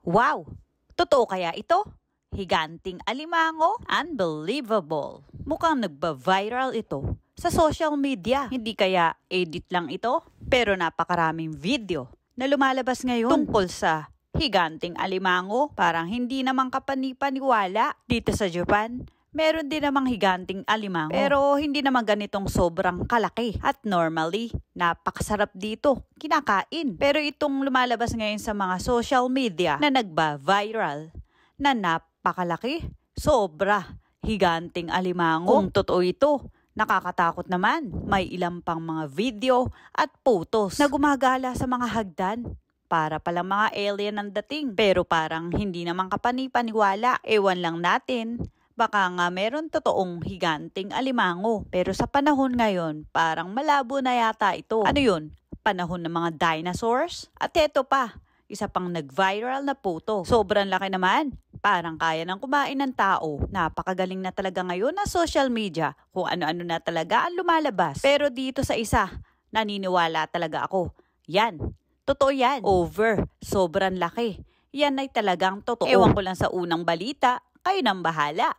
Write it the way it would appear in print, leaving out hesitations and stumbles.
Wow! Totoo kaya ito? Higanting alimango? Unbelievable! Mukhang nagba-viral ito sa social media. Hindi kaya edit lang ito? Pero napakaraming video na lumalabas ngayon tungkol sa higanting alimango. Parang hindi naman kapanipaniwala. Dito sa Japan, meron din namang higanting alimango. Pero hindi naman ganitong sobrang kalaki. At normally, napakasarap dito. Kinakain. Pero itong lumalabas ngayon sa mga social media na nagba-viral na napakalaki. Sobra. Higanting alimango. Kung totoo ito, nakakatakot naman. May ilang pang mga video at photos na gumagala sa mga hagdan. Para palang mga alien ang dating. Pero parang hindi naman kapanipaniwala. Ewan lang natin. Baka nga meron totoong higanting alimango. Pero sa panahon ngayon, parang malabo na yata ito. Ano yun? Panahon ng mga dinosaurs? At eto pa, isa pang nag-viral na photo. Sobrang laki naman. Parang kaya nang kumain ng tao. Napakagaling na talaga ngayon na social media. Kung ano-ano na talaga ang lumalabas. Pero dito sa isa, naniniwala talaga ako. Yan. Totoo yan. Over. Sobrang laki. Yan ay talagang totoo. Ewan ko lang sa unang balita. Kayo nang bahala.